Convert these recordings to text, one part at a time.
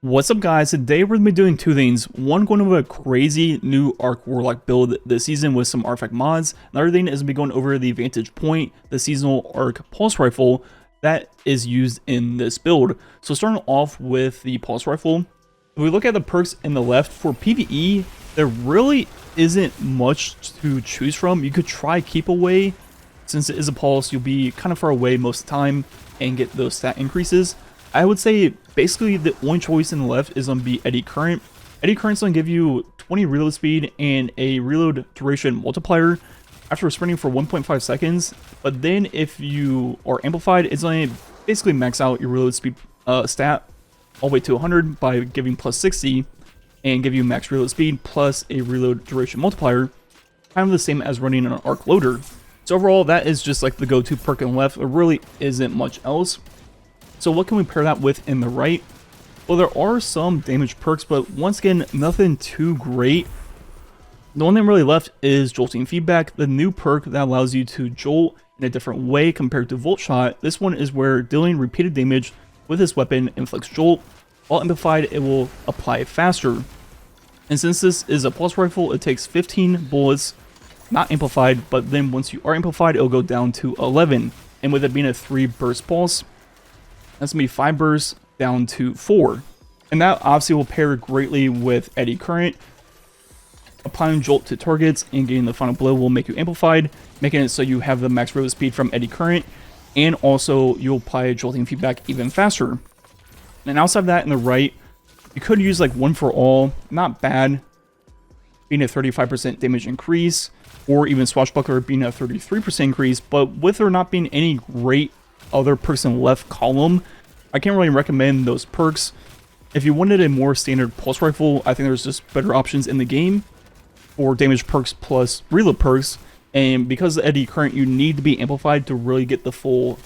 What's up, guys? Today we're going to be doing two things. One, going over a crazy new Arc Warlock build this season with some artifact mods. Another thing is going to be going over the Vantage Point, the seasonal Arc Pulse Rifle that is used in this build. So starting off with the Pulse Rifle, if we look at the perks in the left, for PvE, there really isn't much to choose from. You could try Keep Away. Since it is a Pulse, you'll be kind of far away most of the time and get those stat increases. I would say basically the only choice in the left is going to be Eddy Current. Eddy Current's going to give you 20 reload speed and a reload duration multiplier after sprinting for 1.5 seconds. But then if you are amplified, it's going to basically max out your reload speed stat all the way to 100 by giving plus 60 and give you max reload speed plus a reload duration multiplier, kind of the same as running an arc loader. So overall, that is just like the go-to perk on the left. There really isn't much else. So what can we pair that with in the right? Well, there are some damage perks, but once again, nothing too great. The one thing really left is Jolting Feedback, the new perk that allows you to jolt in a different way compared to Volt Shot. This one is where dealing repeated damage with this weapon inflicts jolt. While amplified, it will apply faster. And since this is a pulse rifle, it takes 15 bullets, not amplified, but then once you are amplified, it'll go down to 11. And with it being a 3 burst pulse, that's going to be 5 bursts down to 4. And that obviously will pair greatly with Eddy Current. Applying Jolt to targets and getting the final blow will make you amplified, making it so you have the max reload speed from Eddy Current, and also you'll apply Jolting Feedback even faster. And outside of that, in the right, you could use like One for All, not bad, being a 35% damage increase, or even Swashbuckler being a 33% increase, but with there not being any great other perks in the left column, I can't really recommend those perks. If you wanted a more standard pulse rifle, I think there's just better options in the game for damage perks plus reload perks. And because of Eddy Current, you need to be amplified to really get the full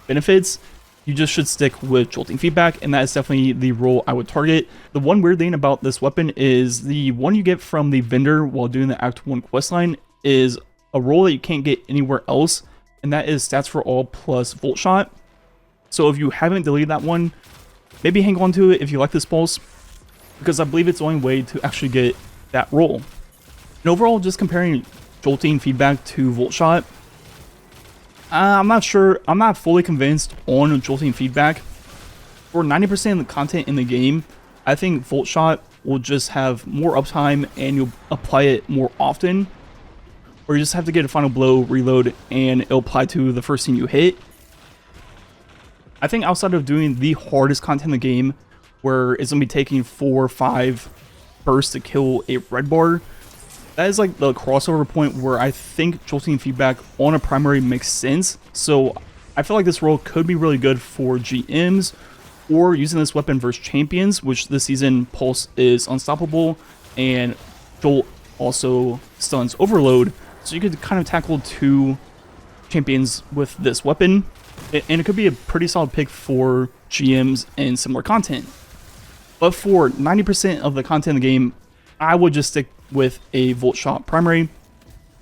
benefits. You just should stick with Jolting Feedback, and that is definitely the role I would target. The one weird thing about this weapon is the one you get from the vendor while doing the Act 1 questline is a role that you can't get anywhere else, and that is Stats for All plus Volt Shot. So if you haven't deleted that one, maybe hang on to it if you like this pulse, because I believe it's the only way to actually get that roll. And overall, just comparing Jolting Feedback to Volt Shot, I'm not sure, I'm not fully convinced on Jolting Feedback. For 90% of the content in the game, I think Volt Shot will just have more uptime and you'll apply it more often. Or you just have to get a final blow, reload, and it'll apply to the first thing you hit. I think outside of doing the hardest content in the game, where it's going to be taking 4 or 5 bursts to kill a red bar, that is like the crossover point where I think Jolting Feedback on a primary makes sense. So I feel like this role could be really good for GMs, or using this weapon versus champions, which this season Pulse is unstoppable, and Jolt also stuns Overload. So you could kind of tackle 2 champions with this weapon, and it could be a pretty solid pick for GMs and similar content. But for 90% of the content in the game, I would just stick with a Volt Shot primary,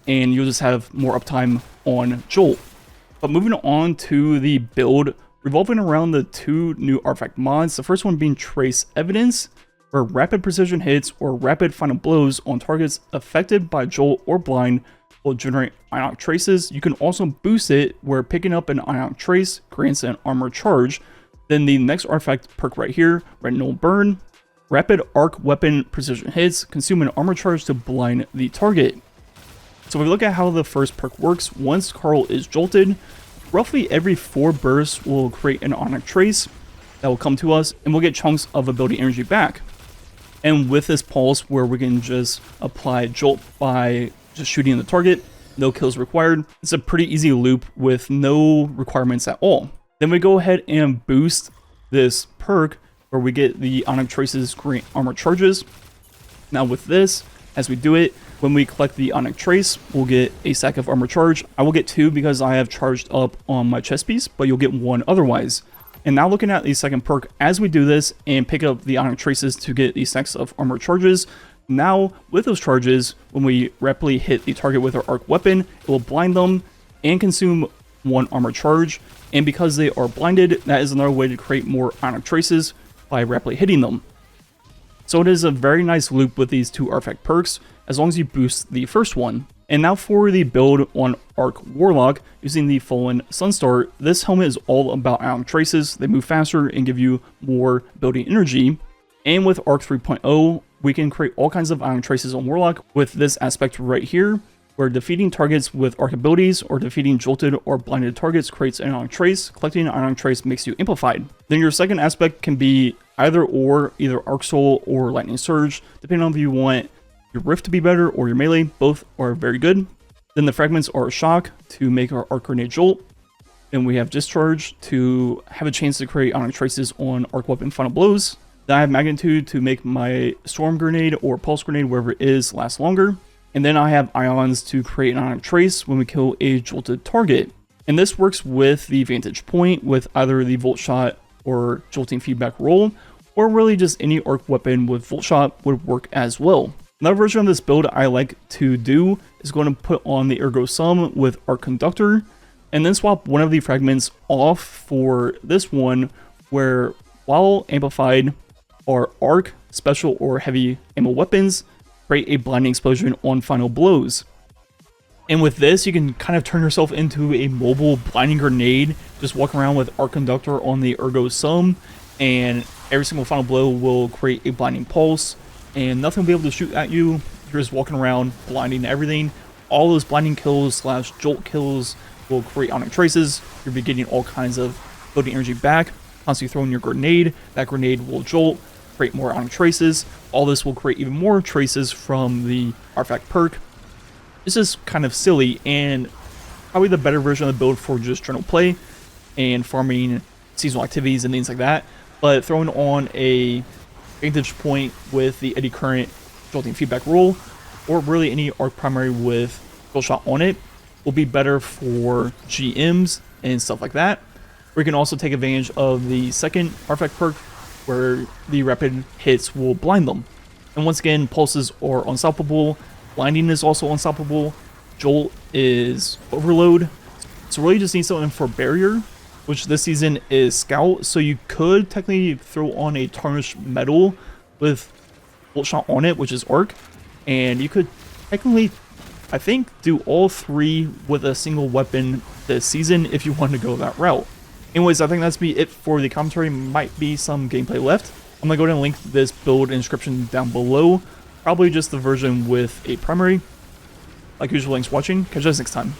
and you'll just have more uptime on Jolt. But moving on to the build, revolving around the 2 new artifact mods, the first one being Trace Evidence, where rapid precision hits or rapid final blows on targets affected by Jolt or Blind will generate ionic traces. You can also boost it where picking up an ionic trace grants an armor charge. Then the next artifact perk right here, Retinal Burn, rapid arc weapon precision hits consume an armor charge to blind the target. So if we look at how the first perk works, once Carl is jolted, roughly every 4 bursts will create an ionic trace that will come to us, and we'll get chunks of ability energy back. And with this pulse where we can just apply jolt by just shooting the target, no kills required, it's a pretty easy loop with no requirements at all. Then we go ahead and boost this perk where we get the ionic traces grant armor charges. Now with this, as we do it, when we collect the ionic trace, we'll get a stack of armor charge. I will get 2 because I have charged up on my chest piece, but you'll get 1 otherwise. And now looking at the second perk, as we do this and pick up the ionic traces to get these stacks of armor charges, now with those charges, when we rapidly hit the target with our arc weapon, it will blind them and consume 1 armor charge. And because they are blinded, that is another way to create more ionic traces by rapidly hitting them. So it is a very nice loop with these two artifact perks, as long as you boost the first one. And now for the build on Arc Warlock, using the Fallen Sunstar, this helmet is all about ion traces. They move faster and give you more building energy. And with Arc 3.0, we can create all kinds of ion traces on Warlock with this aspect right here, where defeating targets with arc abilities or defeating jolted or blinded targets creates an ion trace. Collecting an ion trace makes you amplified. Then your second aspect can be either Arc Soul or Lightning Surge, depending on if you want your Rift to be better or your melee. Both are very good. Then the fragments are Shock to make our Arc Grenade Jolt. Then we have Discharge to have a chance to create ion traces on Arc Weapon Final Blows. Then I have Magnitude to make my Storm Grenade or Pulse Grenade, wherever it is, last longer. And then I have Ions to create an ion trace when we kill a jolted target. And this works with the Vantage Point with either the Volt Shot or Jolting Feedback Roll, or really just any arc weapon with Volt Shot would work as well. Another version of this build I like to do is going to put on the Ergo Sum with Arc Conductor, and then swap one of the fragments off for this one, where while amplified, our Arc, Special, or Heavy Ammo weapons create a blinding explosion on final blows. And with this, you can kind of turn yourself into a mobile blinding grenade, just walk around with Arc Conductor on the Ergo Sum, and every single final blow will create a blinding pulse, and nothing will be able to shoot at you. You're just walking around blinding everything. All those blinding kills / jolt kills will create ionic traces. You'll be getting all kinds of building energy back. Constantly throwing your grenade, that grenade will jolt, create more ionic traces. All this will create even more traces from the artifact perk. This is kind of silly and probably the better version of the build for just general play and farming seasonal activities and things like that. But throwing on a Vantage Point with the Eddy Current Jolting Feedback Roll, or really any arc primary with Full Shot on it, will be better for GMs and stuff like that. We can also take advantage of the second artifact perk, where the rapid hits will blind them. And once again, pulses are unstoppable, blinding is also unstoppable, jolt is overload. So really just need something for barrier, which this season is scout. So you could technically throw on a tarnished metal with Volt Shot on it, which is arc, and you could technically, I think, do all three with a single weapon this season if you want to go that route. Anyways, I think that's be it for the commentary. Might be some gameplay left. I'm going to go ahead and link this build in the description down below. Probably just the version with a primary. Like usual, thanks for watching. Catch you guys next time.